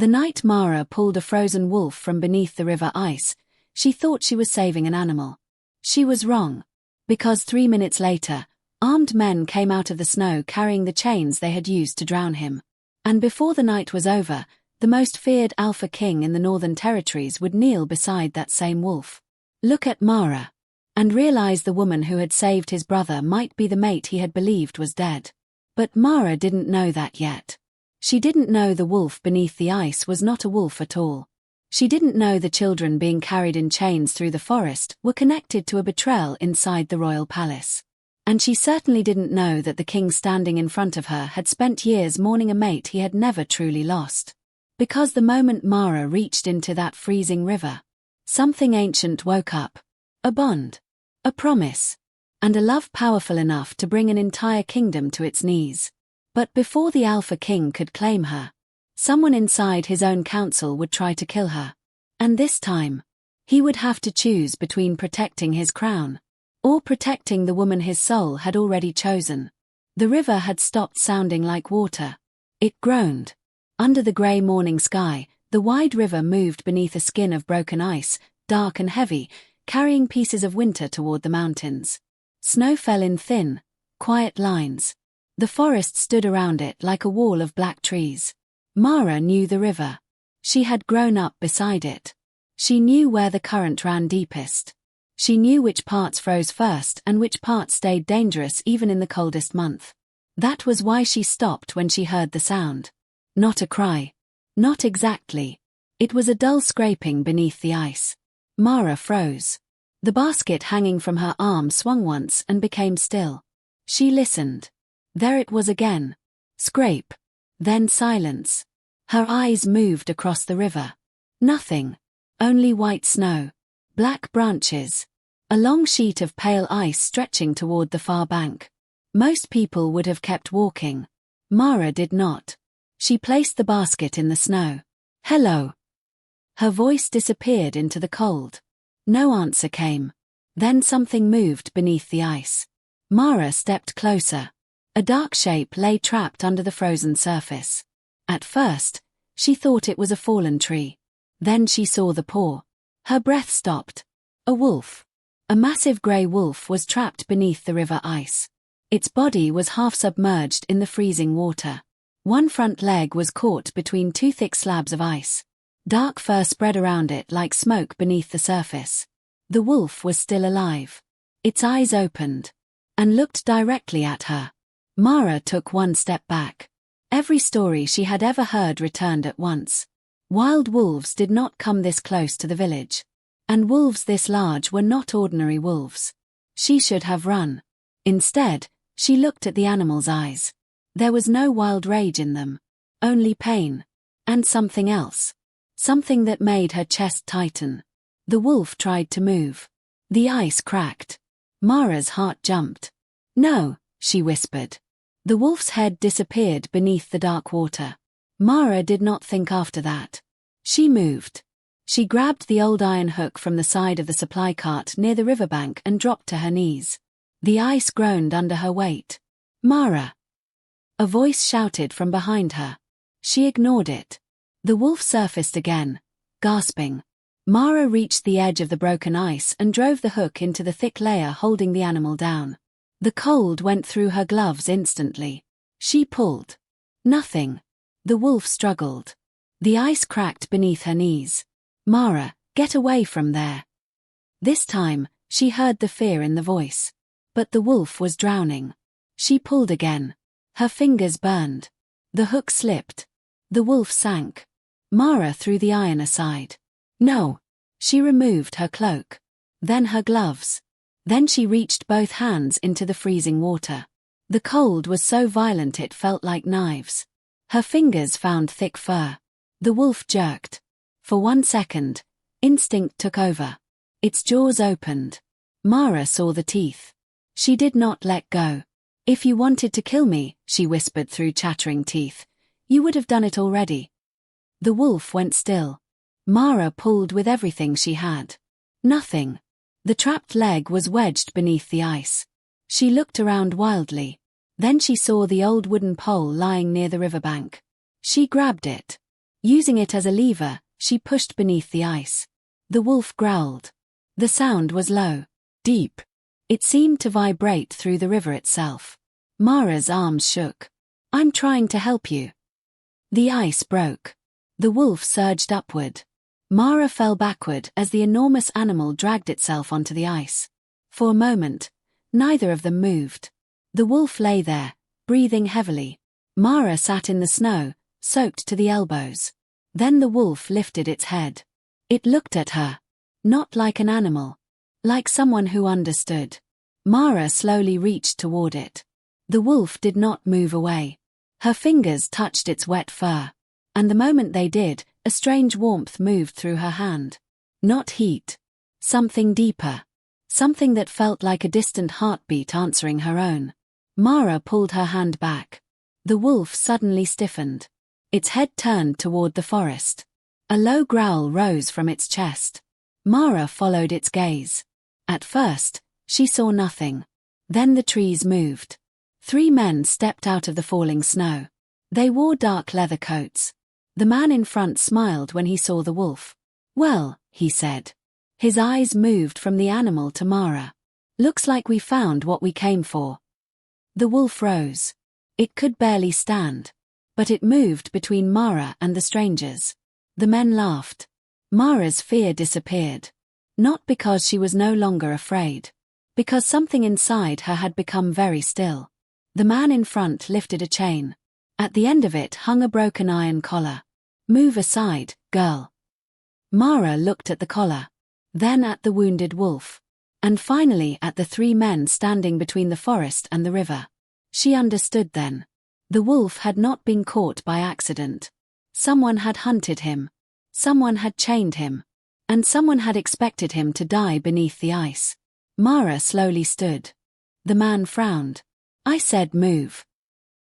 The night Mara pulled a frozen wolf from beneath the river ice, she thought she was saving an animal. She was wrong. Because 3 minutes later, armed men came out of the snow carrying the chains they had used to drown him. And before the night was over, the most feared Alpha King in the Northern Territories would kneel beside that same wolf. Look at Mara. And realize the woman who had saved his brother might be the mate he had believed was dead. But Mara didn't know that yet. She didn't know the wolf beneath the ice was not a wolf at all. She didn't know the children being carried in chains through the forest were connected to a betrayal inside the royal palace. And she certainly didn't know that the king standing in front of her had spent years mourning a mate he had never truly lost. Because the moment Mara reached into that freezing river, something ancient woke up. A bond. A promise. And a love powerful enough to bring an entire kingdom to its knees. But before the Alpha King could claim her, someone inside his own council would try to kill her. And this time, he would have to choose between protecting his crown or protecting the woman his soul had already chosen. The river had stopped sounding like water. It groaned. Under the grey morning sky, the wide river moved beneath a skin of broken ice, dark and heavy, carrying pieces of winter toward the mountains. Snow fell in thin, quiet lines. The forest stood around it like a wall of black trees. Mara knew the river. She had grown up beside it. She knew where the current ran deepest. She knew which parts froze first and which parts stayed dangerous even in the coldest month. That was why she stopped when she heard the sound. Not a cry. Not exactly. It was a dull scraping beneath the ice. Mara froze. The basket hanging from her arm swung once and became still. She listened. There it was again. Scrape. Then silence. Her eyes moved across the river. Nothing. Only white snow. Black branches. A long sheet of pale ice stretching toward the far bank. Most people would have kept walking. Mara did not. She placed the basket in the snow. Hello. Her voice disappeared into the cold. No answer came. Then something moved beneath the ice. Mara stepped closer. A dark shape lay trapped under the frozen surface. At first, she thought it was a fallen tree. Then she saw the paw. Her breath stopped. A wolf. A massive grey wolf was trapped beneath the river ice. Its body was half submerged in the freezing water. One front leg was caught between two thick slabs of ice. Dark fur spread around it like smoke beneath the surface. The wolf was still alive. Its eyes opened and looked directly at her. Mara took one step back. Every story she had ever heard returned at once. Wild wolves did not come this close to the village. And wolves this large were not ordinary wolves. She should have run. Instead, she looked at the animal's eyes. There was no wild rage in them. Only pain. And something else. Something that made her chest tighten. The wolf tried to move. The ice cracked. Mara's heart jumped. No, she whispered. The wolf's head disappeared beneath the dark water. Mara did not think after that. She moved. She grabbed the old iron hook from the side of the supply cart near the riverbank and dropped to her knees. The ice groaned under her weight. Mara! A voice shouted from behind her. She ignored it. The wolf surfaced again, gasping. Mara reached the edge of the broken ice and drove the hook into the thick layer holding the animal down. The cold went through her gloves instantly. She pulled. Nothing. The wolf struggled. The ice cracked beneath her knees. Mara, get away from there. This time, she heard the fear in the voice. But the wolf was drowning. She pulled again. Her fingers burned. The hook slipped. The wolf sank. Mara threw the iron aside. No. She removed her cloak. Then her gloves. Then she reached both hands into the freezing water. The cold was so violent it felt like knives. Her fingers found thick fur. The wolf jerked. For 1 second, instinct took over. Its jaws opened. Mara saw the teeth. She did not let go. If you wanted to kill me, she whispered through chattering teeth, you would have done it already. The wolf went still. Mara pulled with everything she had. Nothing. The trapped leg was wedged beneath the ice. She looked around wildly. Then she saw the old wooden pole lying near the riverbank. She grabbed it. Using it as a lever, she pushed beneath the ice. The wolf growled. The sound was low, deep. It seemed to vibrate through the river itself. Mara's arms shook. "I'm trying to help you." The ice broke. The wolf surged upward. Mara fell backward as the enormous animal dragged itself onto the ice. For a moment, neither of them moved. The wolf lay there, breathing heavily. Mara sat in the snow, soaked to the elbows. Then the wolf lifted its head. It looked at her. Not like an animal. Like someone who understood. Mara slowly reached toward it. The wolf did not move away. Her fingers touched its wet fur. And the moment they did, a strange warmth moved through her hand. Not heat. Something deeper. Something that felt like a distant heartbeat answering her own. Mara pulled her hand back. The wolf suddenly stiffened. Its head turned toward the forest. A low growl rose from its chest. Mara followed its gaze. At first, she saw nothing. Then the trees moved. 3 men stepped out of the falling snow. They wore dark leather coats. The man in front smiled when he saw the wolf. "Well," he said. His eyes moved from the animal to Mara. "Looks like we found what we came for." The wolf rose. It could barely stand. But it moved between Mara and the strangers. The men laughed. Mara's fear disappeared. Not because she was no longer afraid. Because something inside her had become very still. The man in front lifted a chain. At the end of it hung a broken iron collar. "Move aside, girl." Mara looked at the collar. Then at the wounded wolf. And finally at the 3 men standing between the forest and the river. She understood then. The wolf had not been caught by accident. Someone had hunted him. Someone had chained him. And someone had expected him to die beneath the ice. Mara slowly stood. The man frowned. "I said move."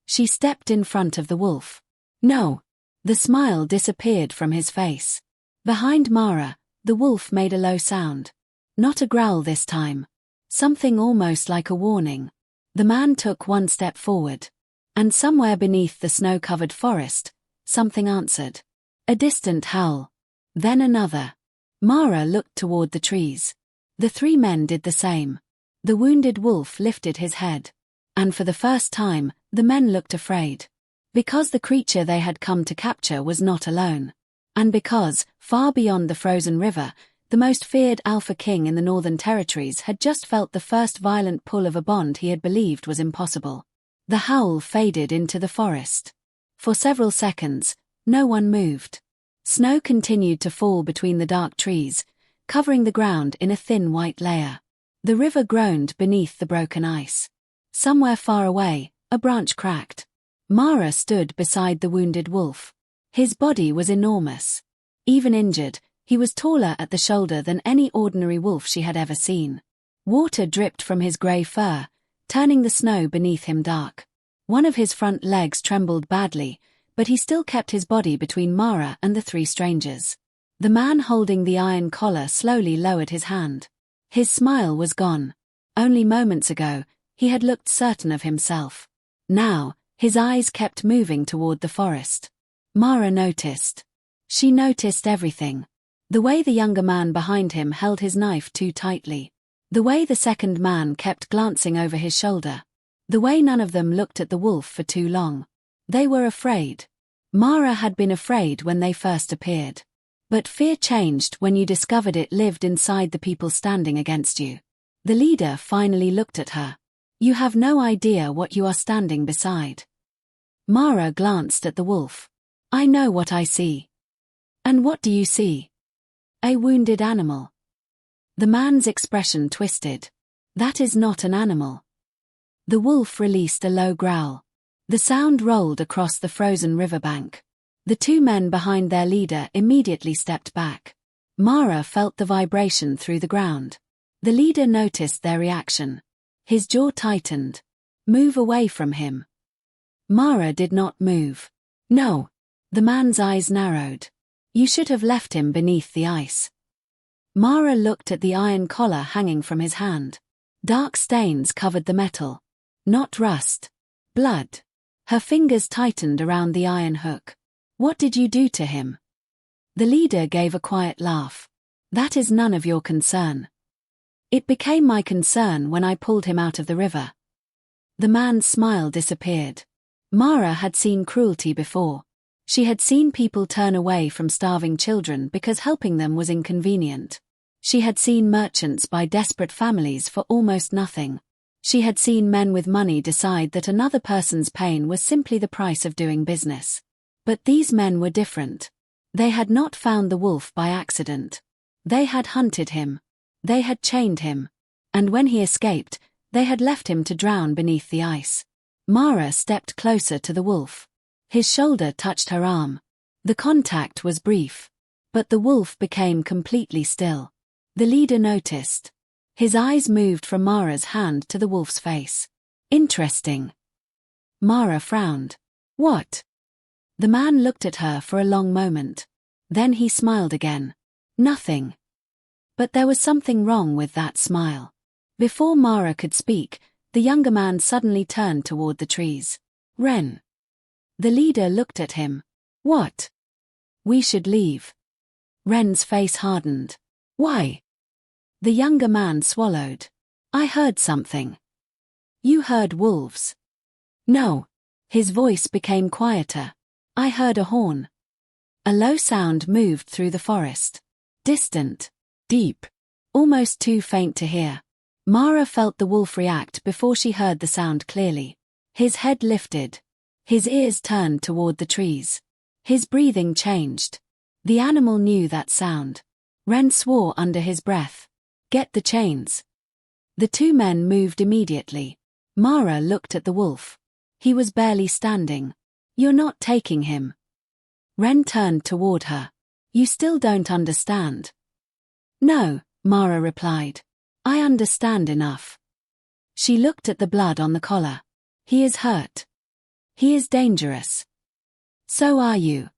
She stepped in front of the wolf. "No." The smile disappeared from his face. Behind Mara, the wolf made a low sound. Not a growl this time. Something almost like a warning. The man took 1 step forward. And somewhere beneath the snow-covered forest, something answered. A distant howl. Then another. Mara looked toward the trees. The 3 men did the same. The wounded wolf lifted his head. And for the first time, the men looked afraid. Because the creature they had come to capture was not alone. And because, far beyond the frozen river, the most feared Alpha King in the Northern Territories had just felt the first violent pull of a bond he had believed was impossible. The howl faded into the forest. For several seconds, no one moved. Snow continued to fall between the dark trees, covering the ground in a thin white layer. The river groaned beneath the broken ice. Somewhere far away, a branch cracked. Mara stood beside the wounded wolf. His body was enormous. Even injured, he was taller at the shoulder than any ordinary wolf she had ever seen. Water dripped from his grey fur, turning the snow beneath him dark. One of his front legs trembled badly, but he still kept his body between Mara and the 3 strangers. The man holding the iron collar slowly lowered his hand. His smile was gone. Only moments ago, he had looked certain of himself. Now, his eyes kept moving toward the forest. Mara noticed. She noticed everything. The way the younger man behind him held his knife too tightly. The way the second man kept glancing over his shoulder. The way none of them looked at the wolf for too long. They were afraid. Mara had been afraid when they first appeared. But fear changed when you discovered it lived inside the people standing against you. The leader finally looked at her. "You have no idea what you are standing beside." Mara glanced at the wolf. "I know what I see." "And what do you see?" "A wounded animal." The man's expression twisted. "That is not an animal." The wolf released a low growl. The sound rolled across the frozen riverbank. The 2 men behind their leader immediately stepped back. Mara felt the vibration through the ground. The leader noticed their reaction. His jaw tightened. "Move away from him." Mara did not move. "No." The man's eyes narrowed. "You should have left him beneath the ice." Mara looked at the iron collar hanging from his hand. Dark stains covered the metal. Not rust. Blood. Her fingers tightened around the iron hook. What did you do to him? The leader gave a quiet laugh. That is none of your concern. It became my concern when I pulled him out of the river. The man's smile disappeared. Mara had seen cruelty before. She had seen people turn away from starving children because helping them was inconvenient. She had seen merchants buy desperate families for almost nothing. She had seen men with money decide that another person's pain was simply the price of doing business. But these men were different. They had not found the wolf by accident. They had hunted him. They had chained him. And when he escaped, they had left him to drown beneath the ice. Mara stepped closer to the wolf. His shoulder touched her arm. The contact was brief. But the wolf became completely still. The leader noticed. His eyes moved from Mara's hand to the wolf's face. Interesting. Mara frowned. What? The man looked at her for a long moment. Then he smiled again. Nothing. But there was something wrong with that smile. Before Mara could speak, the younger man suddenly turned toward the trees. Ren. The leader looked at him. What? We should leave. Ren's face hardened. Why? The younger man swallowed. I heard something. You heard wolves? No. His voice became quieter. I heard a horn. A low sound moved through the forest. Distant. Deep. Almost too faint to hear. Mara felt the wolf react before she heard the sound clearly. His head lifted. His ears turned toward the trees. His breathing changed. The animal knew that sound. Ren swore under his breath. Get the chains. The two men moved immediately. Mara looked at the wolf. He was barely standing. You're not taking him. Ren turned toward her. You still don't understand. No, Mara replied. I understand enough. She looked at the blood on the collar. He is hurt. He is dangerous. So are you.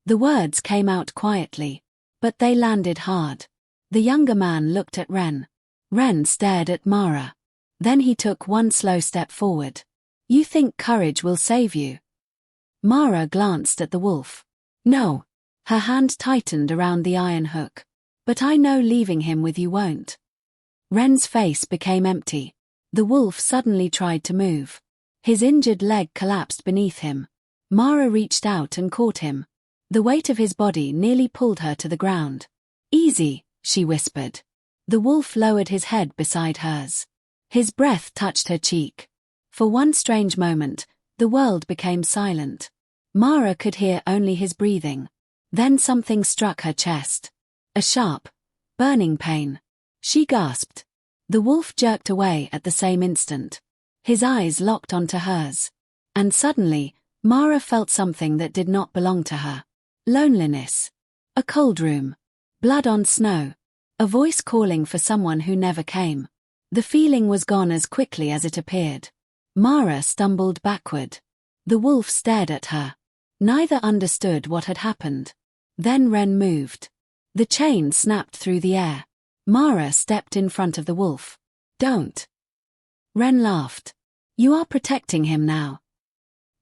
The words came out quietly, but they landed hard. The younger man looked at Ren. Ren stared at Mara. Then he took one slow step forward. You think courage will save you? Mara glanced at the wolf. No. Her hand tightened around the iron hook. But I know leaving him with you won't. Ren's face became empty. The wolf suddenly tried to move. His injured leg collapsed beneath him. Mara reached out and caught him. The weight of his body nearly pulled her to the ground. Easy, she whispered. The wolf lowered his head beside hers. His breath touched her cheek. For one strange moment, the world became silent. Mara could hear only his breathing. Then something struck her chest. A sharp, burning pain. She gasped. The wolf jerked away at the same instant. His eyes locked onto hers. And suddenly, Mara felt something that did not belong to her. Loneliness. A cold room. Blood on snow. A voice calling for someone who never came. The feeling was gone as quickly as it appeared. Mara stumbled backward. The wolf stared at her. Neither understood what had happened. Then Ren moved. The chain snapped through the air. Mara stepped in front of the wolf. Don't. Ren laughed. You are protecting him now.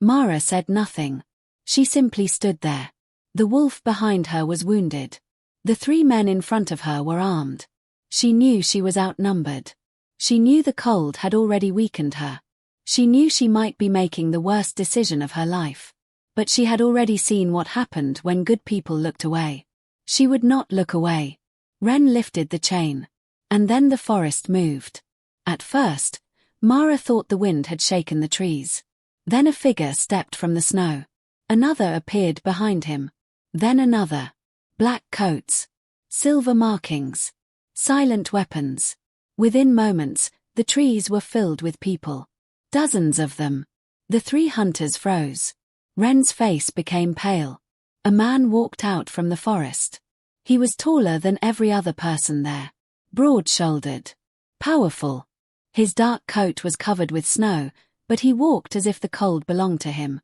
Mara said nothing. She simply stood there. The wolf behind her was wounded. The three men in front of her were armed. She knew she was outnumbered. She knew the cold had already weakened her. She knew she might be making the worst decision of her life. But she had already seen what happened when good people looked away. She would not look away. Ren lifted the chain. And then the forest moved. At first, Mara thought the wind had shaken the trees. Then a figure stepped from the snow. Another appeared behind him. Then another. Black coats. Silver markings. Silent weapons. Within moments, the trees were filled with people. Dozens of them. The three hunters froze. Ren's face became pale. A man walked out from the forest. He was taller than every other person there. Broad-shouldered. Powerful. His dark coat was covered with snow, but he walked as if the cold belonged to him.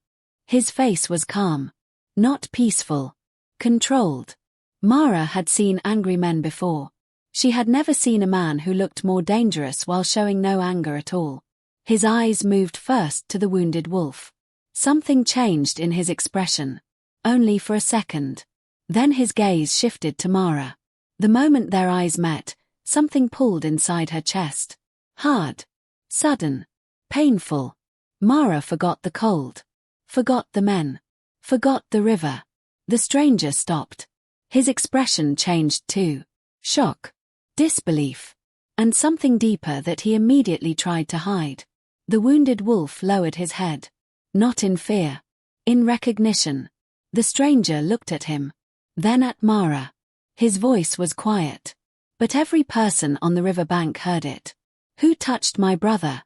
His face was calm. Not peaceful. Controlled. Mara had seen angry men before. She had never seen a man who looked more dangerous while showing no anger at all. His eyes moved first to the wounded wolf. Something changed in his expression. only for a second. Then his gaze shifted to Mara. The moment their eyes met, something pulled inside her chest. Hard. Sudden. Painful. Mara forgot the cold. Forgot the men. Forgot the river. The stranger stopped. His expression changed too. Shock. Disbelief. And something deeper that he immediately tried to hide. The wounded wolf lowered his head. Not in fear. In recognition. The stranger looked at him. Then at Mara. His voice was quiet. But every person on the riverbank heard it. Who touched my brother?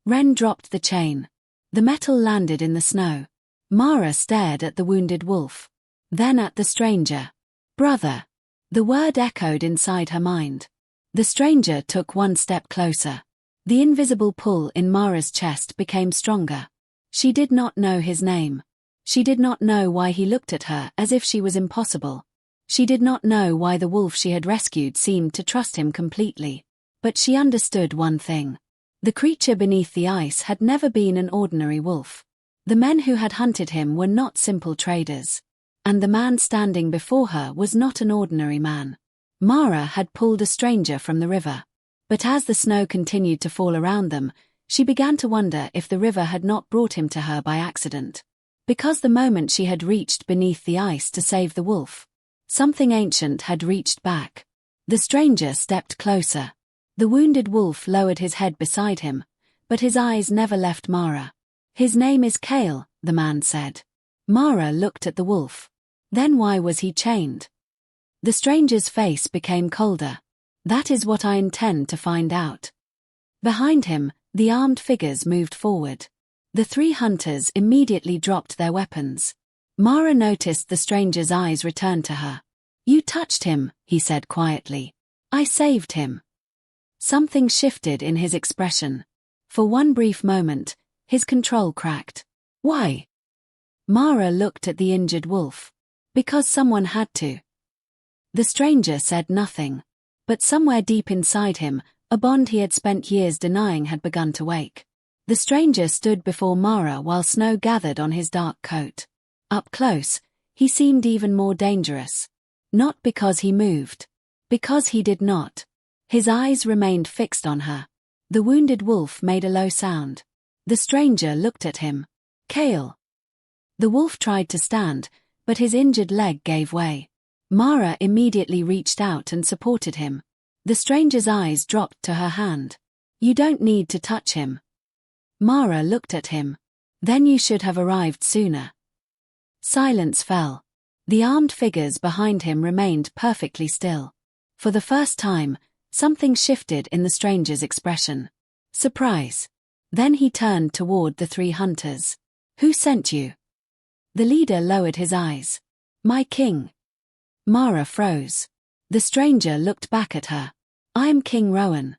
Ren dropped the chain. The metal landed in the snow. Mara stared at the wounded wolf. Then at the stranger. Brother. The word echoed inside her mind. The stranger took one step closer. The invisible pull in Mara's chest became stronger. She did not know his name. She did not know why he looked at her as if she was impossible. She did not know why the wolf she had rescued seemed to trust him completely. But she understood one thing. The creature beneath the ice had never been an ordinary wolf. The men who had hunted him were not simple traders. And the man standing before her was not an ordinary man. Mara had pulled a stranger from the river. But as the snow continued to fall around them, she began to wonder if the river had not brought him to her by accident. Because the moment she had reached beneath the ice to save the wolf, something ancient had reached back. The stranger stepped closer. The wounded wolf lowered his head beside him, but his eyes never left Mara. His name is Kael, the man said. Mara looked at the wolf. Then why was he chained? The stranger's face became colder. That is what I intend to find out. Behind him, the armed figures moved forward. The three hunters immediately dropped their weapons. Mara noticed the stranger's eyes return to her. You touched him, he said quietly. I saved him. Something shifted in his expression. For one brief moment, his control cracked. Why? Mara looked at the injured wolf. Because someone had to. The stranger said nothing. But somewhere deep inside him, a bond he had spent years denying had begun to wake. The stranger stood before Mara while snow gathered on his dark coat. Up close, he seemed even more dangerous. Not because he moved. Because he did not. His eyes remained fixed on her. The wounded wolf made a low sound. The stranger looked at him. Kael. The wolf tried to stand, but his injured leg gave way. Mara immediately reached out and supported him. The stranger's eyes dropped to her hand. You don't need to touch him. Mara looked at him. Then you should have arrived sooner. Silence fell. The armed figures behind him remained perfectly still. For the first time, something shifted in the stranger's expression. Surprise. Then he turned toward the three hunters. Who sent you? The leader lowered his eyes. My king. Mara froze. The stranger looked back at her. I am King Rowan.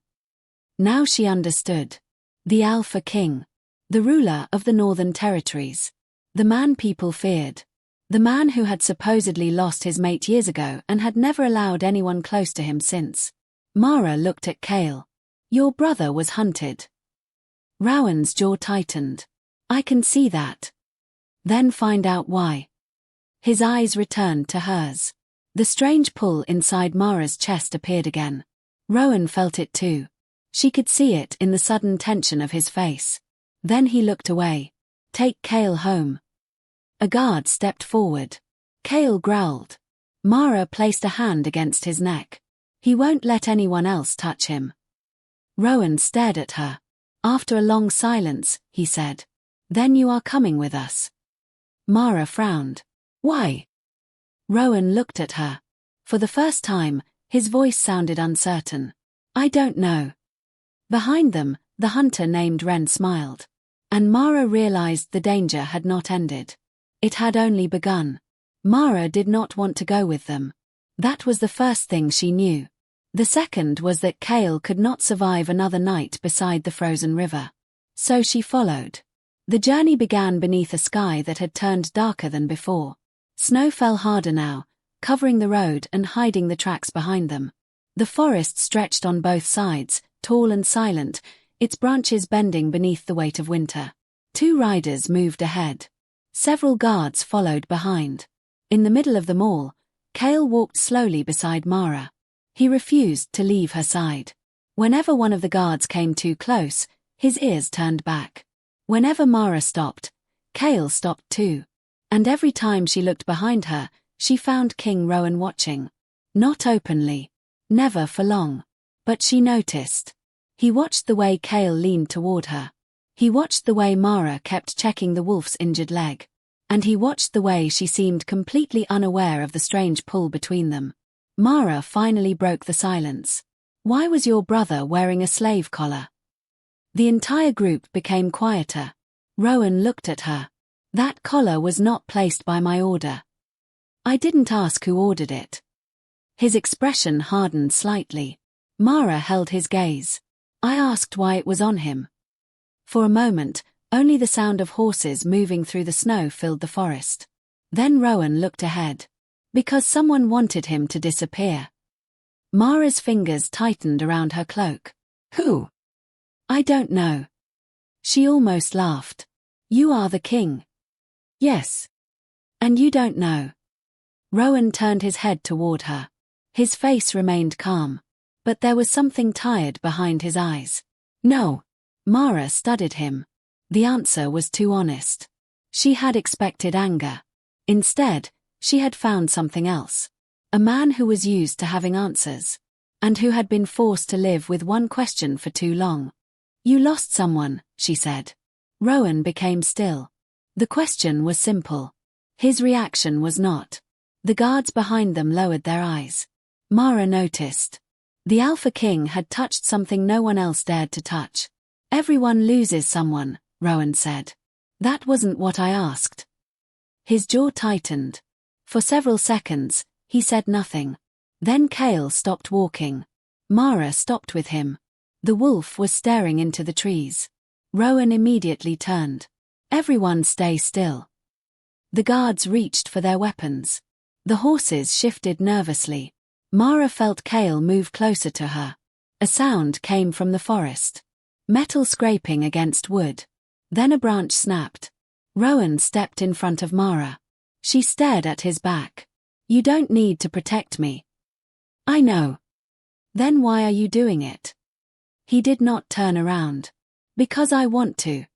Now she understood. The Alpha King. The ruler of the Northern Territories. The man people feared. The man who had supposedly lost his mate years ago and had never allowed anyone close to him since. Mara looked at Kael. Your brother was hunted. Rowan's jaw tightened. I can see that. Then find out why. His eyes returned to hers. The strange pull inside Mara's chest appeared again. Rowan felt it too. She could see it in the sudden tension of his face. Then he looked away. Take Kael home. A guard stepped forward. Kael growled. Mara placed a hand against his neck. He won't let anyone else touch him. Rowan stared at her. After a long silence, he said, Then you are coming with us. Mara frowned. Why? Rowan looked at her. For the first time, his voice sounded uncertain. I don't know. Behind them, the hunter named Ren smiled. And Mara realized the danger had not ended. It had only begun. Mara did not want to go with them. That was the first thing she knew. The second was that Kael could not survive another night beside the frozen river. So she followed. The journey began beneath a sky that had turned darker than before. Snow fell harder now, covering the road and hiding the tracks behind them. The forest stretched on both sides, tall and silent, its branches bending beneath the weight of winter. Two riders moved ahead. Several guards followed behind. In the middle of them all, Kael walked slowly beside Mara. He refused to leave her side. Whenever one of the guards came too close, his ears turned back. Whenever Mara stopped, Kael stopped too. And every time she looked behind her, she found King Rowan watching. Not openly. Never for long. But she noticed. He watched the way Kael leaned toward her. He watched the way Mara kept checking the wolf's injured leg. And he watched the way she seemed completely unaware of the strange pull between them. Mara finally broke the silence. "Why was your brother wearing a slave collar?" The entire group became quieter. Rowan looked at her. "That collar was not placed by my order. I didn't ask who ordered it." His expression hardened slightly. Mara held his gaze. "I asked why it was on him." For a moment, only the sound of horses moving through the snow filled the forest. Then Rowan looked ahead. "Because someone wanted him to disappear." Mara's fingers tightened around her cloak. "Who?" "I don't know." She almost laughed. "You are the king." "Yes." "And you don't know." Rowan turned his head toward her. His face remained calm. But there was something tired behind his eyes. "No." Mara studied him. The answer was too honest. She had expected anger. Instead, she had found something else. A man who was used to having answers. And who had been forced to live with one question for too long. "You lost someone," she said. Rowan became still. The question was simple. His reaction was not. The guards behind them lowered their eyes. Mara noticed. The Alpha King had touched something no one else dared to touch. "Everyone loses someone," Rowan said. "That wasn't what I asked." His jaw tightened. For several seconds, he said nothing. Then Kael stopped walking. Mara stopped with him. The wolf was staring into the trees. Rowan immediately turned. "Everyone stay still." The guards reached for their weapons. The horses shifted nervously. Mara felt Kael move closer to her. A sound came from the forest. Metal scraping against wood. Then a branch snapped. Rowan stepped in front of Mara. She stared at his back. "You don't need to protect me." "I know." "Then why are you doing it?" He did not turn around. "Because I want to."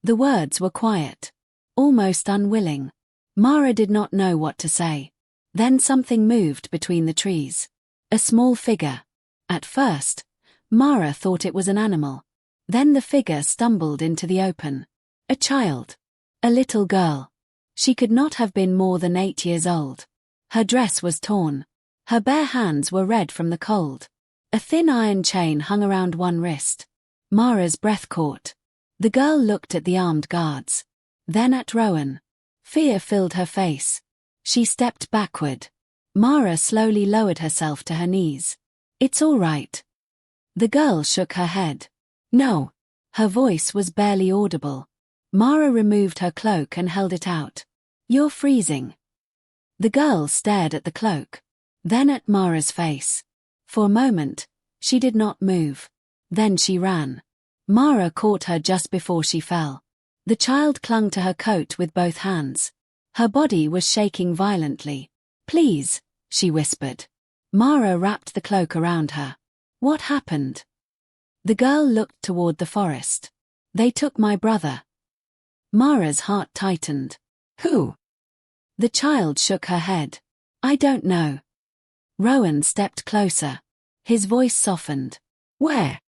The words were quiet. Almost unwilling. Mara did not know what to say. Then something moved between the trees. A small figure. At first, Mara thought it was an animal. Then the figure stumbled into the open. A child. A little girl. She could not have been more than 8 years old. Her dress was torn. Her bare hands were red from the cold. A thin iron chain hung around one wrist. Mara's breath caught. The girl looked at the armed guards. Then at Rowan. Fear filled her face. She stepped backward. Mara slowly lowered herself to her knees. "It's all right." The girl shook her head. "No." Her voice was barely audible. Mara removed her cloak and held it out. "You're freezing." The girl stared at the cloak. Then at Mara's face. For a moment, she did not move. Then she ran. Mara caught her just before she fell. The child clung to her coat with both hands. Her body was shaking violently. "Please," she whispered. Mara wrapped the cloak around her. "What happened?" The girl looked toward the forest. "They took my brother." Mara's heart tightened. "Who?" The child shook her head. "I don't know." Rowan stepped closer. His voice softened. "Where?"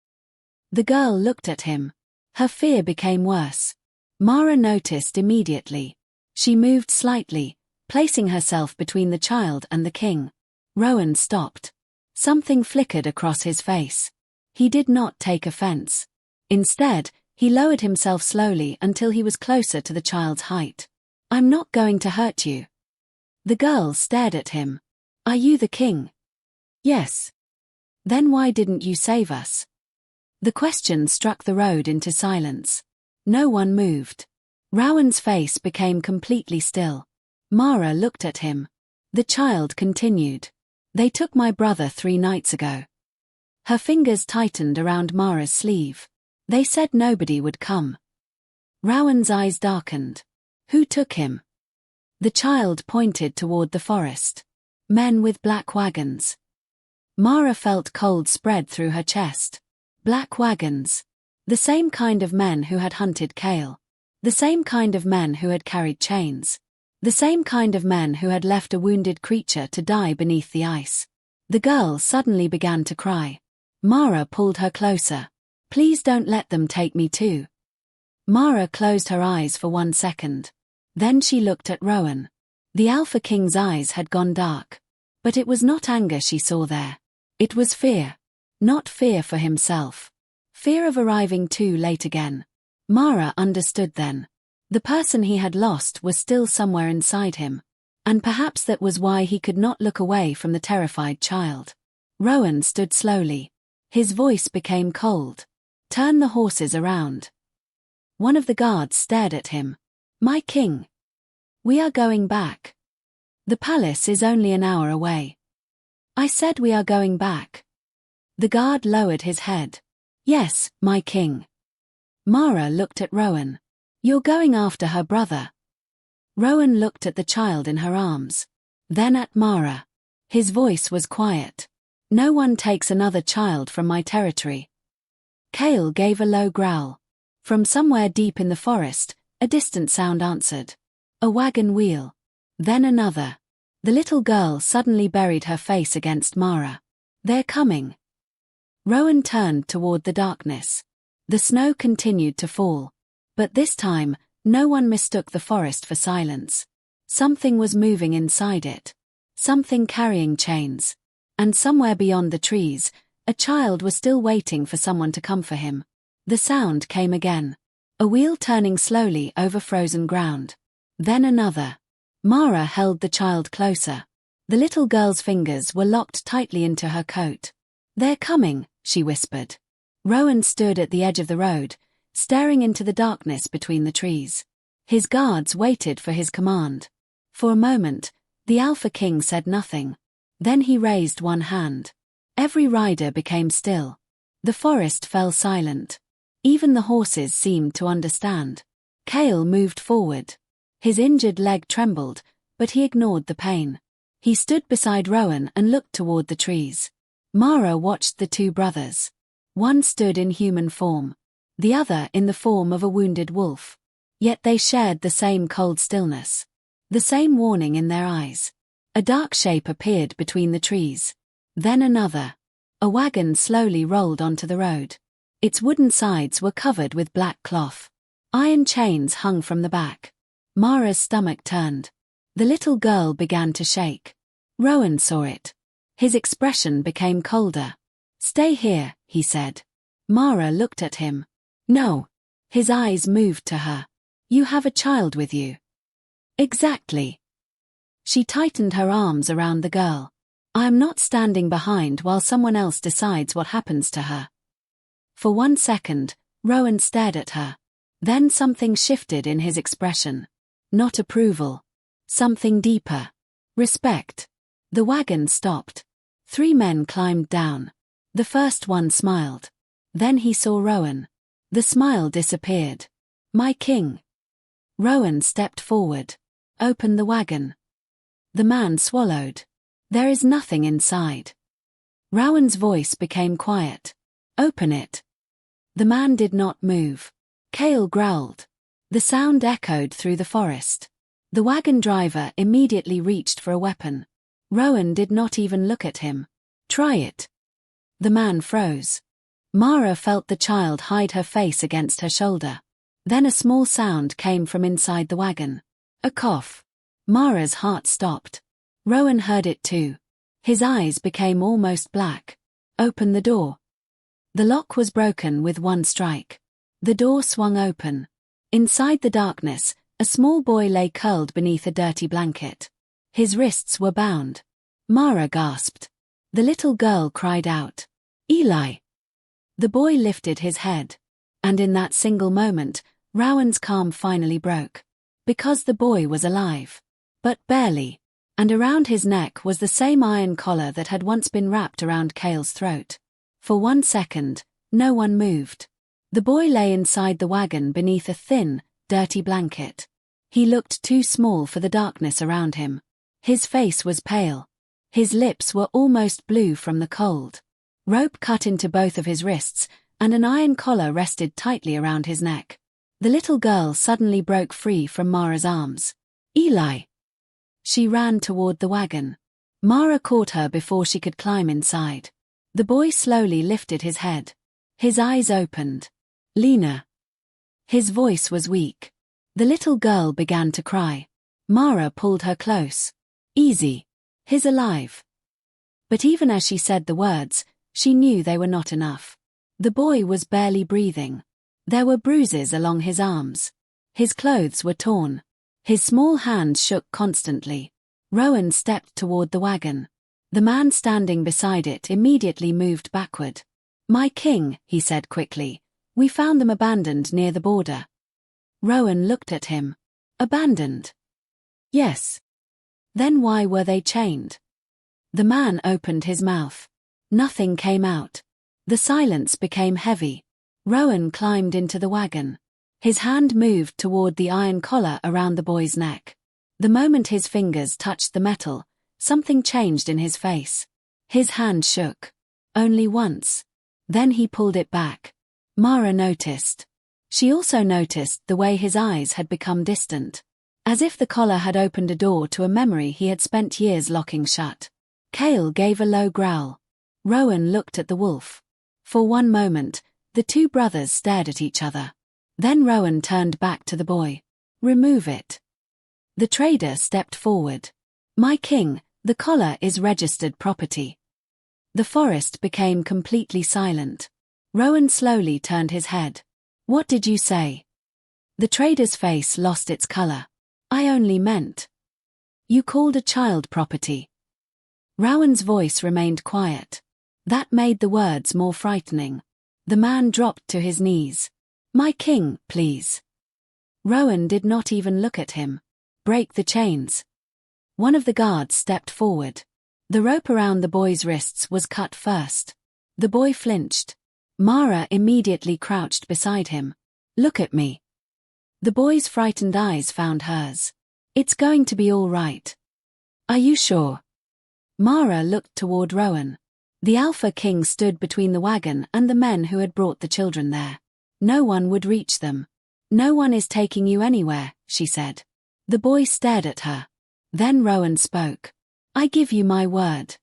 The girl looked at him. Her fear became worse. Mara noticed immediately. She moved slightly, placing herself between the child and the king. Rowan stopped. Something flickered across his face. He did not take offense. Instead, he lowered himself slowly until he was closer to the child's height. "I'm not going to hurt you." The girl stared at him. "Are you the king?" "Yes." "Then why didn't you save us?" The question struck the road into silence. No one moved. Rowan's face became completely still. Mara looked at him. The child continued. "They took my brother 3 nights ago." Her fingers tightened around Mara's sleeve. "They said nobody would come." Rowan's eyes darkened. Who took him? The child pointed toward the forest. Men with black wagons. Mara felt cold spread through her chest. Black wagons. The same kind of men who had hunted Kael. The same kind of men who had carried chains. The same kind of men who had left a wounded creature to die beneath the ice. The girl suddenly began to cry. Mara pulled her closer. Please don't let them take me too. Mara closed her eyes for 1 second. Then she looked at Rowan. The Alpha King's eyes had gone dark. But it was not anger she saw there. It was fear. Not fear for himself. Fear of arriving too late again. Mara understood then. The person he had lost was still somewhere inside him. And perhaps that was why he could not look away from the terrified child. Rowan stood slowly. His voice became cold. Turn the horses around. One of the guards stared at him. My king. We are going back. The palace is only an hour away. I said we are going back. The guard lowered his head. Yes, my king. Mara looked at Rowan. You're going after her brother. Rowan looked at the child in her arms. Then at Mara. His voice was quiet. No one takes another child from my territory. Kael gave a low growl. From somewhere deep in the forest, a distant sound answered. A wagon wheel. Then another. The little girl suddenly buried her face against Mara. They're coming. Rowan turned toward the darkness. The snow continued to fall. But this time, no one mistook the forest for silence. Something was moving inside it. Something carrying chains. And somewhere beyond the trees, a child was still waiting for someone to come for him. The sound came again. A wheel turning slowly over frozen ground. Then another. Mara held the child closer. The little girl's fingers were locked tightly into her coat. They're coming, she whispered. Rowan stood at the edge of the road, staring into the darkness between the trees. His guards waited for his command. For a moment, the Alpha King said nothing. Then he raised one hand. Every rider became still. The forest fell silent. Even the horses seemed to understand. Kael moved forward. His injured leg trembled, but he ignored the pain. He stood beside Rowan and looked toward the trees. Mara watched the two brothers. One stood in human form. The other in the form of a wounded wolf. Yet they shared the same cold stillness. The same warning in their eyes. A dark shape appeared between the trees. Then another. A wagon slowly rolled onto the road. Its wooden sides were covered with black cloth. Iron chains hung from the back. Mara's stomach turned. The little girl began to shake. Rowan saw it. His expression became colder. Stay here, he said. Mara looked at him. No. His eyes moved to her. You have a child with you. Exactly. She tightened her arms around the girl. I am not standing behind while someone else decides what happens to her. For 1 second, Rowan stared at her. Then something shifted in his expression. Not approval. Something deeper. Respect. The wagon stopped. 3 men climbed down. The first one smiled. Then he saw Rowan. The smile disappeared. My king. Rowan stepped forward. Open the wagon. The man swallowed. There is nothing inside. Rowan's voice became quiet. Open it. The man did not move. Kael growled. The sound echoed through the forest. The wagon driver immediately reached for a weapon. Rowan did not even look at him. Try it. The man froze. Mara felt the child hide her face against her shoulder. Then a small sound came from inside the wagon. A cough. Mara's heart stopped. Rowan heard it too. His eyes became almost black. Open the door. The lock was broken with one strike. The door swung open. Inside the darkness, a small boy lay curled beneath a dirty blanket. His wrists were bound. Mara gasped. The little girl cried out, Eli! The boy lifted his head. And in that single moment, Rowan's calm finally broke. Because the boy was alive. But barely. And around his neck was the same iron collar that had once been wrapped around Kael's throat. For 1 second, no one moved. The boy lay inside the wagon beneath a thin, dirty blanket. He looked too small for the darkness around him. His face was pale. His lips were almost blue from the cold. Rope cut into both of his wrists, and an iron collar rested tightly around his neck. The little girl suddenly broke free from Mara's arms. Eli! She ran toward the wagon. Mara caught her before she could climb inside. The boy slowly lifted his head. His eyes opened. Lena. His voice was weak. The little girl began to cry. Mara pulled her close. Easy. He's alive. But even as she said the words, she knew they were not enough. The boy was barely breathing. There were bruises along his arms. His clothes were torn. His small hands shook constantly. Rowan stepped toward the wagon. The man standing beside it immediately moved backward. "My king," he said quickly, "we found them abandoned near the border." Rowan looked at him. "Abandoned?" "Yes." "Then why were they chained?" The man opened his mouth. Nothing came out. The silence became heavy. Rowan climbed into the wagon. His hand moved toward the iron collar around the boy's neck. The moment his fingers touched the metal, something changed in his face. His hand shook. Only once. Then he pulled it back. Mara noticed. She also noticed the way his eyes had become distant. As if the collar had opened a door to a memory he had spent years locking shut. Kael gave a low growl. Rowan looked at the wolf. For one moment, the two brothers stared at each other. Then Rowan turned back to the boy. "Remove it." The trader stepped forward. "My king, the collar is registered property." The forest became completely silent. Rowan slowly turned his head. "What did you say?" The trader's face lost its color. "I only meant. You called a child property." Rowan's voice remained quiet. That made the words more frightening. The man dropped to his knees. "My king, please." Rowan did not even look at him. "Break the chains." One of the guards stepped forward. The rope around the boy's wrists was cut first. The boy flinched. Mara immediately crouched beside him. "Look at me." The boy's frightened eyes found hers. "It's going to be all right." "Are you sure?" Mara looked toward Rowan. The Alpha King stood between the wagon and the men who had brought the children there. No one would reach them. "No one is taking you anywhere," she said. The boy stared at her. Then Rowan spoke. "I give you my word."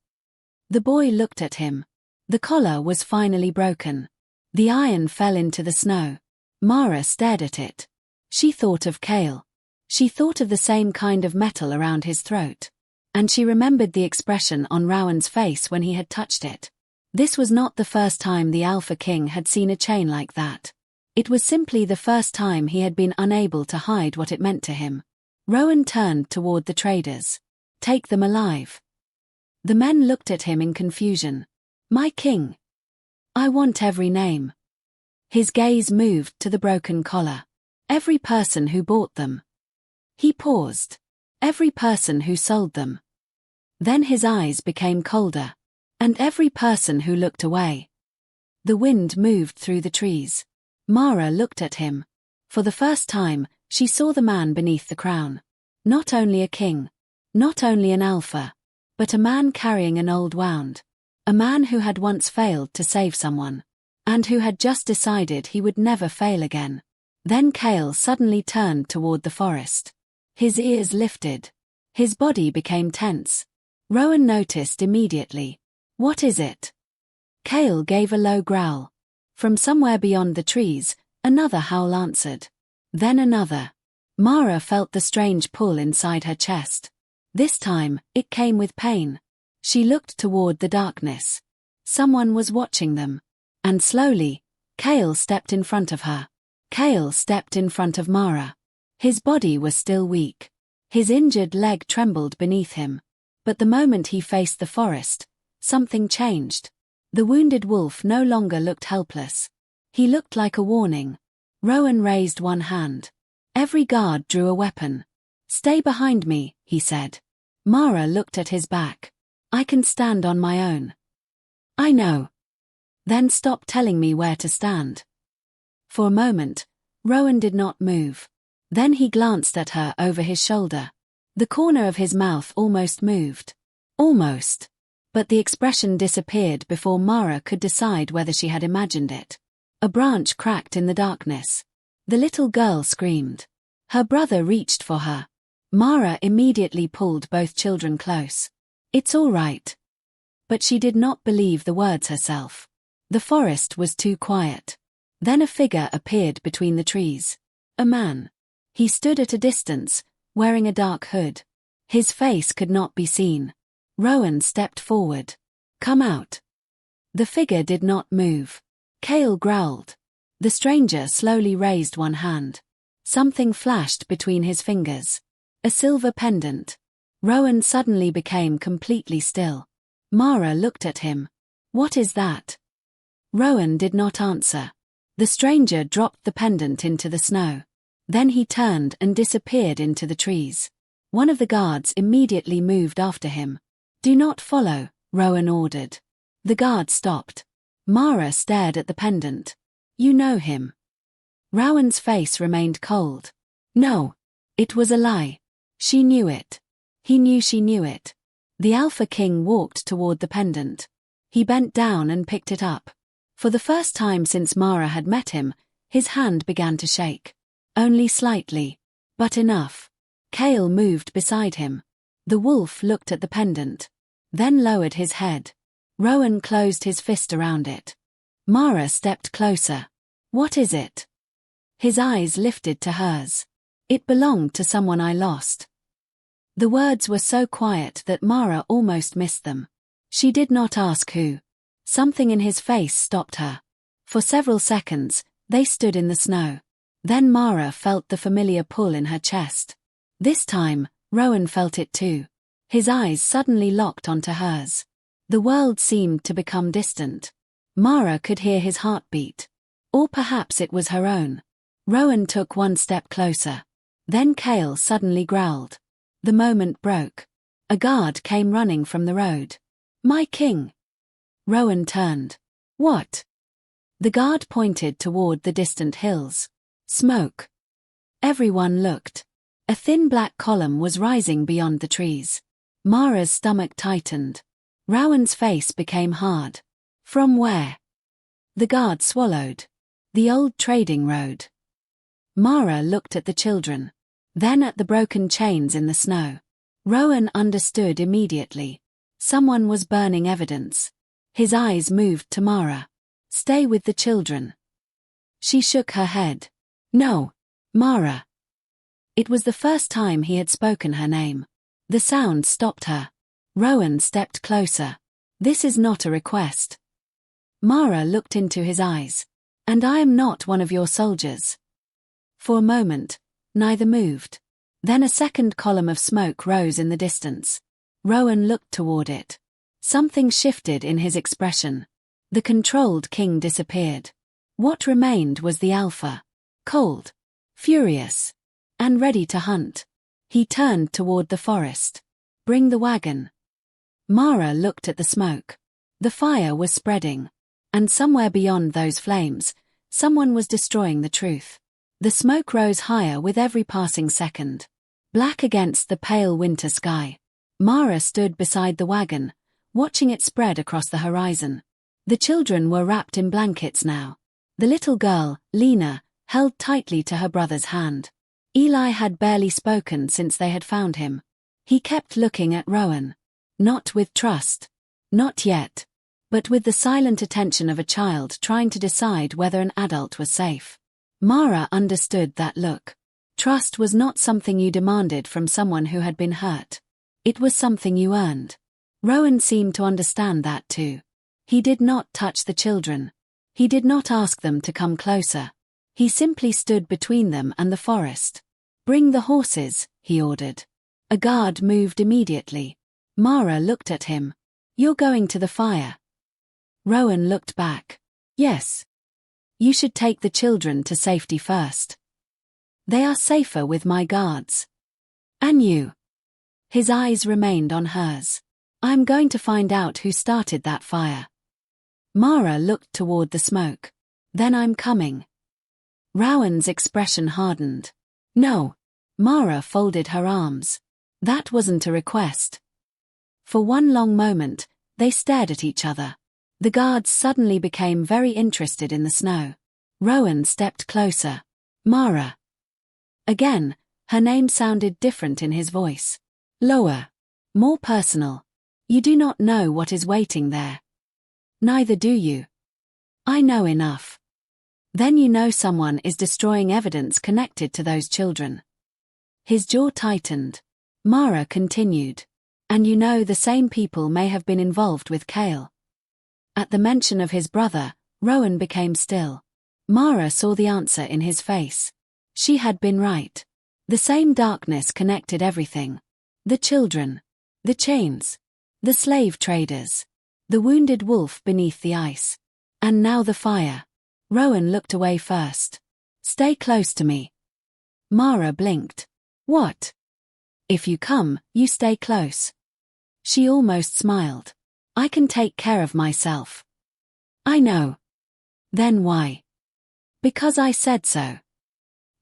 The boy looked at him. The collar was finally broken. The iron fell into the snow. Mara stared at it. She thought of Kael. She thought of the same kind of metal around his throat. And she remembered the expression on Rowan's face when he had touched it. This was not the first time the Alpha King had seen a chain like that. It was simply the first time he had been unable to hide what it meant to him. Rowan turned toward the traders. "Take them alive." The men looked at him in confusion. "My king." "I want every name." His gaze moved to the broken collar. "Every person who bought them." He paused. "Every person who sold them." Then his eyes became colder. "And every person who looked away." The wind moved through the trees. Mara looked at him. For the first time, she saw the man beneath the crown. Not only a king. Not only an alpha. But a man carrying an old wound. A man who had once failed to save someone. And who had just decided he would never fail again. Then Kael suddenly turned toward the forest. His ears lifted. His body became tense. Rowan noticed immediately. "What is it?" Kael gave a low growl. From somewhere beyond the trees, another howl answered. Then another. Mara felt the strange pull inside her chest. This time, it came with pain. She looked toward the darkness. Someone was watching them. And slowly, Kael stepped in front of her. Kael stepped in front of Mara. His body was still weak. His injured leg trembled beneath him. But the moment he faced the forest, something changed. The wounded wolf no longer looked helpless. He looked like a warning. Rowan raised one hand. Every guard drew a weapon. "Stay behind me," he said. Mara looked at his back. "I can stand on my own." "I know." "Then stop telling me where to stand." For a moment, Rowan did not move. Then he glanced at her over his shoulder. The corner of his mouth almost moved. Almost. But the expression disappeared before Mara could decide whether she had imagined it. A branch cracked in the darkness. The little girl screamed. Her brother reached for her. Mara immediately pulled both children close. "It's all right." But she did not believe the words herself. The forest was too quiet. Then a figure appeared between the trees. A man. He stood at a distance, wearing a dark hood. His face could not be seen. Rowan stepped forward. "Come out." The figure did not move. Kael growled. The stranger slowly raised one hand. Something flashed between his fingers. A silver pendant. Rowan suddenly became completely still. Mara looked at him. "What is that?" Rowan did not answer. The stranger dropped the pendant into the snow. Then he turned and disappeared into the trees. One of the guards immediately moved after him. "Do not follow," Rowan ordered. The guard stopped. Mara stared at the pendant. "You know him?" Rowan's face remained cold. No. It was a lie. She knew it. He knew she knew it. The Alpha King walked toward the pendant. He bent down and picked it up. For the first time since Mara had met him, his hand began to shake. Only slightly. But enough. Kael moved beside him. The wolf looked at the pendant. Then lowered his head. Rowan closed his fist around it. Mara stepped closer. "What is it?" His eyes lifted to hers. "It belonged to someone I lost." The words were so quiet that Mara almost missed them. She did not ask who. Something in his face stopped her. For several seconds, they stood in the snow. Then Mara felt the familiar pull in her chest. This time, Rowan felt it too. His eyes suddenly locked onto hers. The world seemed to become distant. Mara could hear his heartbeat. Or perhaps it was her own. Rowan took one step closer. Then Kael suddenly growled. The moment broke. A guard came running from the road. "My king!" Rowan turned. "What?" The guard pointed toward the distant hills. "Smoke." Everyone looked. A thin black column was rising beyond the trees. Mara's stomach tightened. Rowan's face became hard. "From where?" The guard swallowed. "The old trading road." Mara looked at the children. Then at the broken chains in the snow. Rowan understood immediately. Someone was burning evidence. His eyes moved to Mara. "Stay with the children." She shook her head. "No, Mara." It was the first time he had spoken her name. The sound stopped her. Rowan stepped closer. "This is not a request." Mara looked into his eyes. "And I am not one of your soldiers." For a moment, neither moved. Then a second column of smoke rose in the distance. Rowan looked toward it. Something shifted in his expression. The controlled king disappeared. What remained was the Alpha. Cold, furious, and ready to hunt. He turned toward the forest. "Bring the wagon." Mara looked at the smoke. The fire was spreading. And somewhere beyond those flames, someone was destroying the truth. The smoke rose higher with every passing second. Black against the pale winter sky. Mara stood beside the wagon, watching it spread across the horizon. The children were wrapped in blankets now. The little girl, Lena, held tightly to her brother's hand. Eli had barely spoken since they had found him. He kept looking at Rowan. Not with trust. Not yet. But with the silent attention of a child trying to decide whether an adult was safe. Mara understood that look. Trust was not something you demanded from someone who had been hurt. It was something you earned. Rowan seemed to understand that too. He did not touch the children. He did not ask them to come closer. He simply stood between them and the forest. "Bring the horses," he ordered. A guard moved immediately. Mara looked at him. "You're going to the fire." Rowan looked back. "Yes. You should take the children to safety first. They are safer with my guards." "And you?" His eyes remained on hers. "I'm going to find out who started that fire." Mara looked toward the smoke. "Then I'm coming." Rowan's expression hardened. No. Mara folded her arms. That wasn't a request. For one long moment, they stared at each other. The guards suddenly became very interested in the snow. Rowan stepped closer. Mara. Again, her name sounded different in his voice. Lower. More personal. You do not know what is waiting there. Neither do you. I know enough. Then you know someone is destroying evidence connected to those children. His jaw tightened. Mara continued. And you know the same people may have been involved with Kael. At the mention of his brother, Rowan became still. Mara saw the answer in his face. She had been right. The same darkness connected everything. The children. The chains. The slave traders. The wounded wolf beneath the ice. And now the fire. Rowan looked away first. Stay close to me. Mara blinked. What? If you come, you stay close. She almost smiled. I can take care of myself. I know. Then why? Because I said so.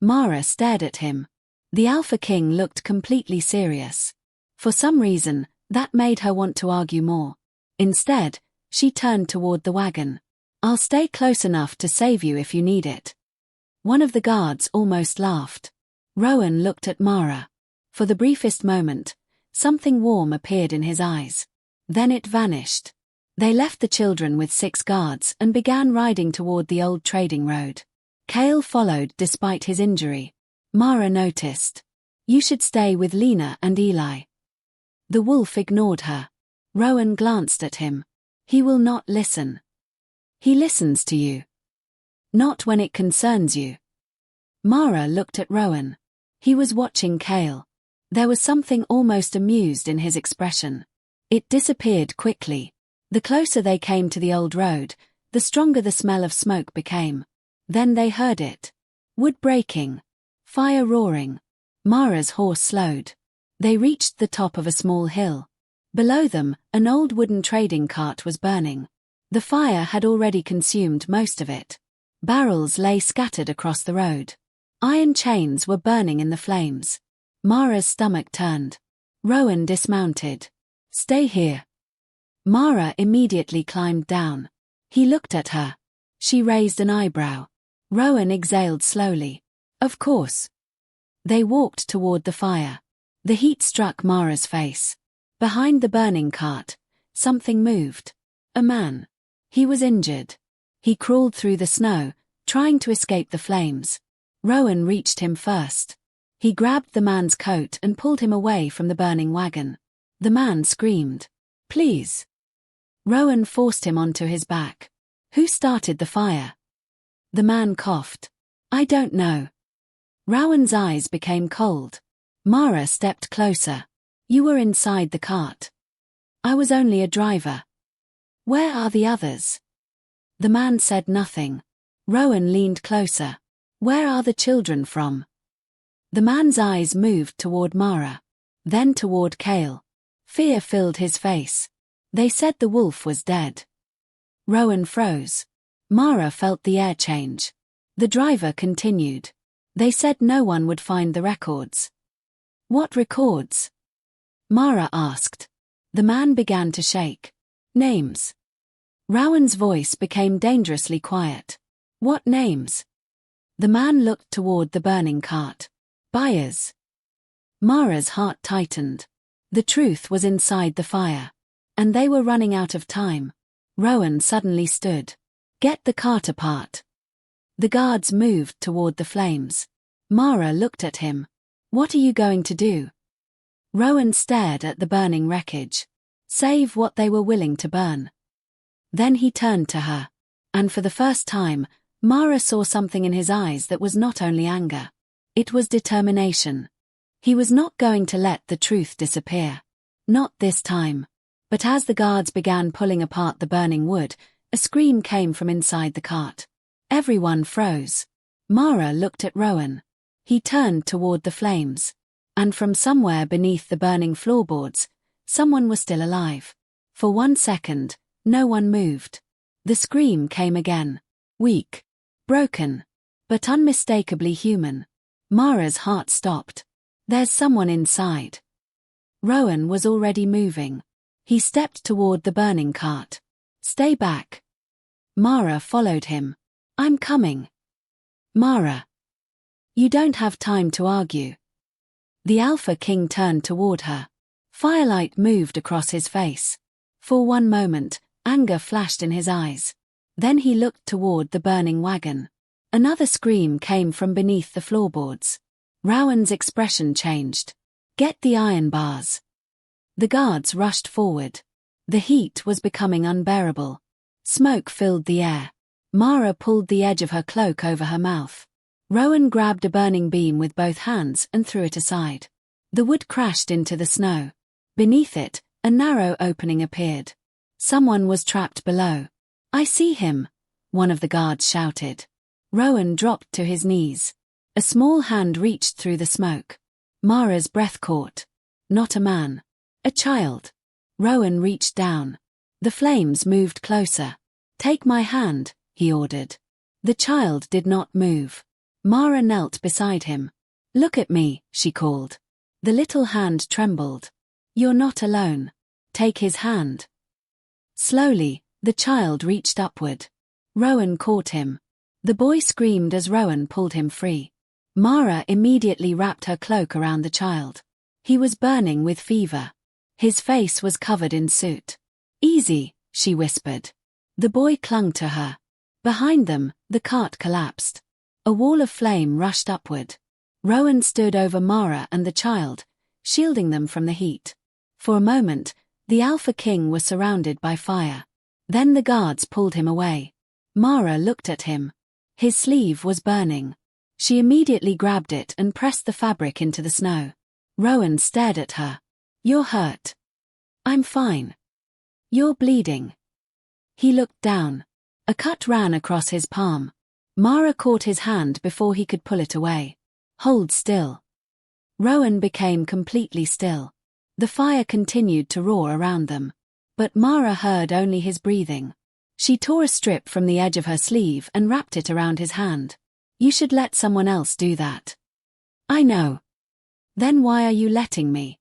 Mara stared at him. The Alpha King looked completely serious. For some reason, that made her want to argue more. Instead, she turned toward the wagon. I'll stay close enough to save you if you need it. One of the guards almost laughed. Rowan looked at Mara. For the briefest moment, something warm appeared in his eyes. Then it vanished. They left the children with 6 guards and began riding toward the old trading road. Kael followed despite his injury. Mara noticed. You should stay with Lena and Eli. The wolf ignored her. Rowan glanced at him. He will not listen. He listens to you. Not when it concerns you. Mara looked at Rowan. He was watching Kael. There was something almost amused in his expression. It disappeared quickly. The closer they came to the old road, the stronger the smell of smoke became. Then they heard it. Wood breaking. Fire roaring. Mara's horse slowed. They reached the top of a small hill. Below them, an old wooden trading cart was burning. The fire had already consumed most of it. Barrels lay scattered across the road. Iron chains were burning in the flames. Mara's stomach turned. Rowan dismounted. Stay here. Mara immediately climbed down. He looked at her. She raised an eyebrow. Rowan exhaled slowly. Of course. They walked toward the fire. The heat struck Mara's face. Behind the burning cart, something moved. A man. He was injured. He crawled through the snow, trying to escape the flames. Rowan reached him first. He grabbed the man's coat and pulled him away from the burning wagon. The man screamed. Please. Rowan forced him onto his back. Who started the fire? The man coughed. I don't know. Rowan's eyes became cold. Mara stepped closer. You were inside the cart. I was only a driver. Where are the others? The man said nothing. Rowan leaned closer. Where are the children from? The man's eyes moved toward Mara. Then toward Kael. Fear filled his face. They said the wolf was dead. Rowan froze. Mara felt the air change. The driver continued. They said no one would find the records. What records? Mara asked. The man began to shake. Names. Rowan's voice became dangerously quiet. What names? The man looked toward the burning cart. Buyers. Mara's heart tightened. The truth was inside the fire. And they were running out of time. Rowan suddenly stood. Get the cart apart. The guards moved toward the flames. Mara looked at him. What are you going to do? Rowan stared at the burning wreckage. Save what they were willing to burn. Then he turned to her. And for the first time, Mara saw something in his eyes that was not only anger. It was determination. He was not going to let the truth disappear. Not this time. But as the guards began pulling apart the burning wood, a scream came from inside the cart. Everyone froze. Mara looked at Rowan. He turned toward the flames. And from somewhere beneath the burning floorboards, someone was still alive. For 1 second, no one moved. The scream came again. Weak. Broken. But unmistakably human. Mara's heart stopped. There's someone inside. Rowan was already moving. He stepped toward the burning cart. Stay back. Mara followed him. I'm coming. Mara. You don't have time to argue. The Alpha King turned toward her. Firelight moved across his face. For one moment, anger flashed in his eyes. Then he looked toward the burning wagon. Another scream came from beneath the floorboards. Rowan's expression changed. Get the iron bars. The guards rushed forward. The heat was becoming unbearable. Smoke filled the air. Mara pulled the edge of her cloak over her mouth. Rowan grabbed a burning beam with both hands and threw it aside. The wood crashed into the snow. Beneath it, a narrow opening appeared. Someone was trapped below. I see him, one of the guards shouted. Rowan dropped to his knees. A small hand reached through the smoke. Mara's breath caught. Not a man. A child. Rowan reached down. The flames moved closer. Take my hand, he ordered. The child did not move. Mara knelt beside him. Look at me, she called. The little hand trembled. You're not alone. Take his hand. Slowly, the child reached upward. Rowan caught him. The boy screamed as Rowan pulled him free. Mara immediately wrapped her cloak around the child. He was burning with fever. His face was covered in soot. Easy, she whispered. The boy clung to her. Behind them, the cart collapsed. A wall of flame rushed upward. Rowan stood over Mara and the child, shielding them from the heat. For a moment, the Alpha King was surrounded by fire. Then the guards pulled him away. Mara looked at him. His sleeve was burning. She immediately grabbed it and pressed the fabric into the snow. Rowan stared at her. You're hurt. I'm fine. You're bleeding. He looked down. A cut ran across his palm. Mara caught his hand before he could pull it away. Hold still. Rowan became completely still. The fire continued to roar around them. But Mara heard only his breathing. She tore a strip from the edge of her sleeve and wrapped it around his hand. You should let someone else do that. I know. Then why are you letting me?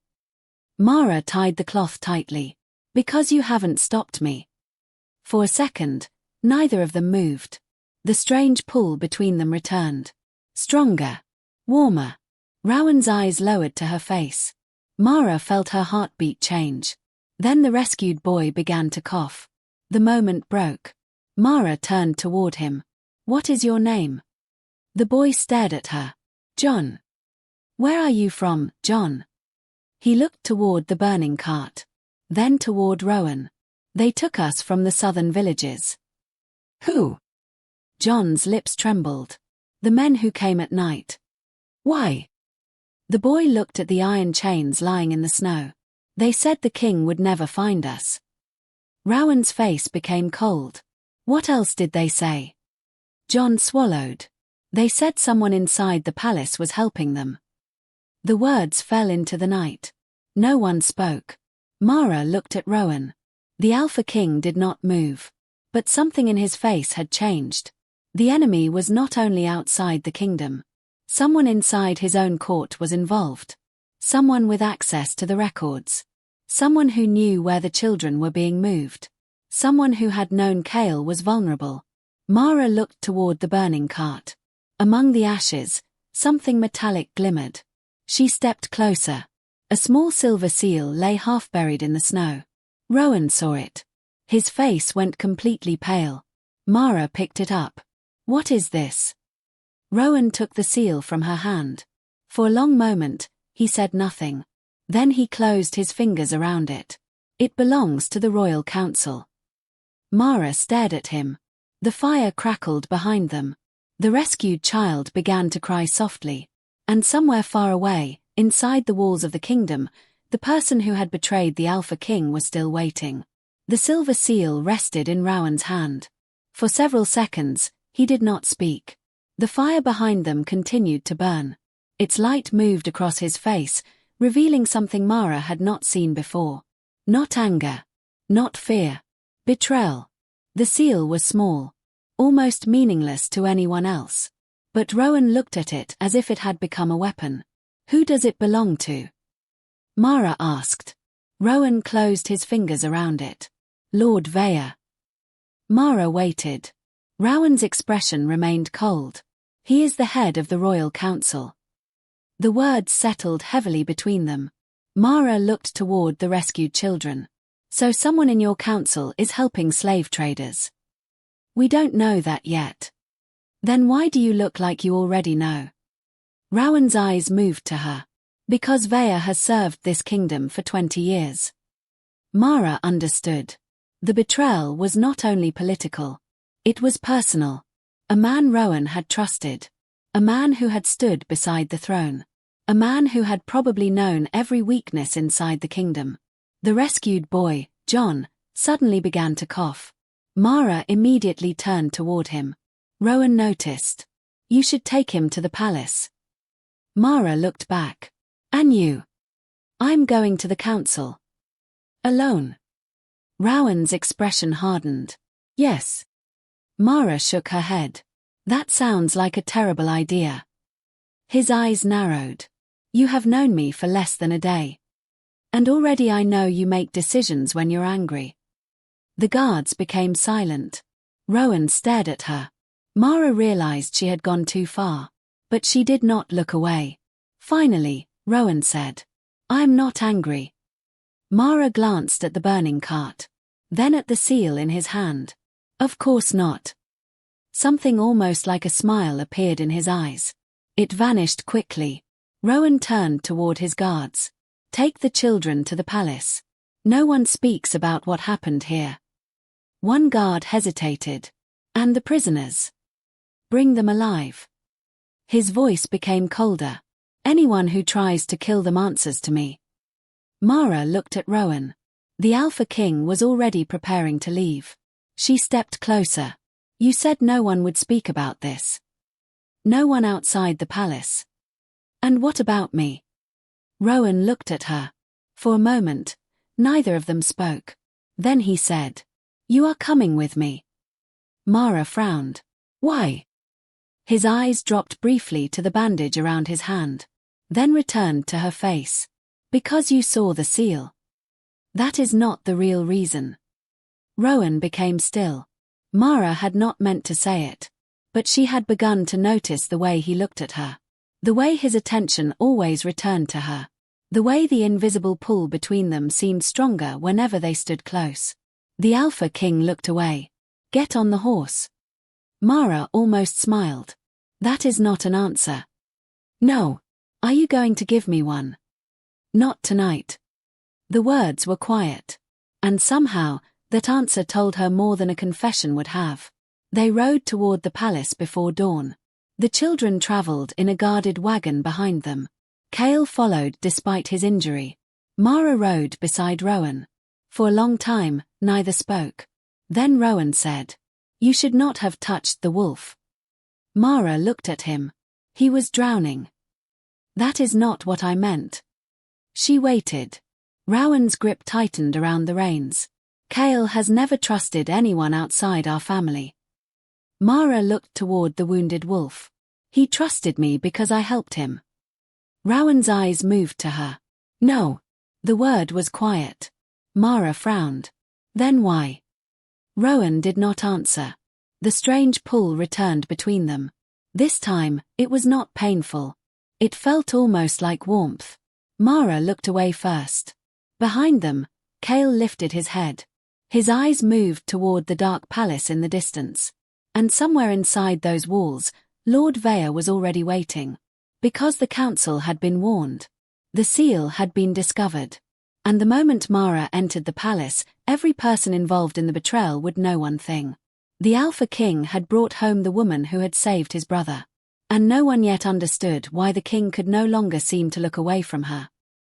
Mara tied the cloth tightly. Because you haven't stopped me. For a second, neither of them moved. The strange pull between them returned. Stronger. Warmer. Rowan's eyes lowered to her face. Mara felt her heartbeat change. Then the rescued boy began to cough. The moment broke. Mara turned toward him. What is your name? The boy stared at her. John. Where are you from, John? He looked toward the burning cart. Then toward Rowan. They took us from the southern villages. Who? John's lips trembled. The men who came at night. Why? The boy looked at the iron chains lying in the snow. They said the king would never find us. Rowan's face became cold. What else did they say? John swallowed. They said someone inside the palace was helping them. The words fell into the night. No one spoke. Mara looked at Rowan. The Alpha King did not move. But something in his face had changed. The enemy was not only outside the kingdom. Someone inside his own court was involved. Someone with access to the records. Someone who knew where the children were being moved. Someone who had known Kael was vulnerable. Mara looked toward the burning cart. Among the ashes, something metallic glimmered. She stepped closer. A small silver seal lay half buried in the snow. Rowan saw it. His face went completely pale. Mara picked it up. What is this? Rowan took the seal from her hand. For a long moment, he said nothing. Then he closed his fingers around it. It belongs to the royal council. Mara stared at him. The fire crackled behind them. The rescued child began to cry softly. And somewhere far away, inside the walls of the kingdom, the person who had betrayed the Alpha King was still waiting. The silver seal rested in Rowan's hand. For several seconds, he did not speak. The fire behind them continued to burn. Its light moved across his face, revealing something Mara had not seen before. Not anger. Not fear. Betrayal. The seal was small. Almost meaningless to anyone else. But Rowan looked at it as if it had become a weapon. Who does it belong to? Mara asked. Rowan closed his fingers around it. Lord Veyr. Mara waited. Rowan's expression remained cold. He is the head of the royal council. The words settled heavily between them. Mara looked toward the rescued children. So someone in your council is helping slave traders. We don't know that yet. Then why do you look like you already know? Rowan's eyes moved to her. Because Veyr has served this kingdom for 20 years. Mara understood. The betrayal was not only political. It was personal. A man Rowan had trusted. A man who had stood beside the throne. A man who had probably known every weakness inside the kingdom. The rescued boy, John, suddenly began to cough. Mara immediately turned toward him. Rowan noticed. You should take him to the palace. Mara looked back. And you? I'm going to the council. Alone? Rowan's expression hardened. Yes. Mara shook her head. That sounds like a terrible idea. His eyes narrowed. You have known me for less than a day. And already I know you make decisions when you're angry. The guards became silent. Rowan stared at her. Mara realized she had gone too far. But she did not look away. Finally, Rowan said, I'm not angry. Mara glanced at the burning cart. Then at the seal in his hand. Of course not. Something almost like a smile appeared in his eyes. It vanished quickly. Rowan turned toward his guards. Take the children to the palace. No one speaks about what happened here. One guard hesitated. And the prisoners? Bring them alive. His voice became colder. Anyone who tries to kill them answers to me. Mara looked at Rowan. The Alpha King was already preparing to leave. She stepped closer. You said no one would speak about this. No one outside the palace. And what about me? Rowan looked at her. For a moment, neither of them spoke. Then he said, You are coming with me. Mara frowned. Why? His eyes dropped briefly to the bandage around his hand. Then returned to her face. Because you saw the seal. That is not the real reason. Rowan became still. Mara had not meant to say it. But she had begun to notice the way he looked at her. The way his attention always returned to her. The way the invisible pull between them seemed stronger whenever they stood close. The Alpha King looked away. Get on the horse. Mara almost smiled. That is not an answer. No. Are you going to give me one? Not tonight. The words were quiet. And somehow, that answer told her more than a confession would have. They rode toward the palace before dawn. The children traveled in a guarded wagon behind them. Kael followed despite his injury. Mara rode beside Rowan. For a long time, neither spoke. Then Rowan said, You should not have touched the wolf. Mara looked at him. He was drowning. That is not what I meant. She waited. Rowan's grip tightened around the reins. Kael has never trusted anyone outside our family. Mara looked toward the wounded wolf. He trusted me because I helped him. Rowan's eyes moved to her. No. The word was quiet. Mara frowned. Then why? Rowan did not answer. The strange pull returned between them. This time, it was not painful. It felt almost like warmth. Mara looked away first. Behind them, Kael lifted his head. His eyes moved toward the dark palace in the distance. And somewhere inside those walls, Lord Veyr was already waiting. Because the council had been warned. The seal had been discovered. And the moment Mara entered the palace, every person involved in the betrayal would know one thing. The Alpha King had brought home the woman who had saved his brother. And no one yet understood why the king could no longer seem to look away from her.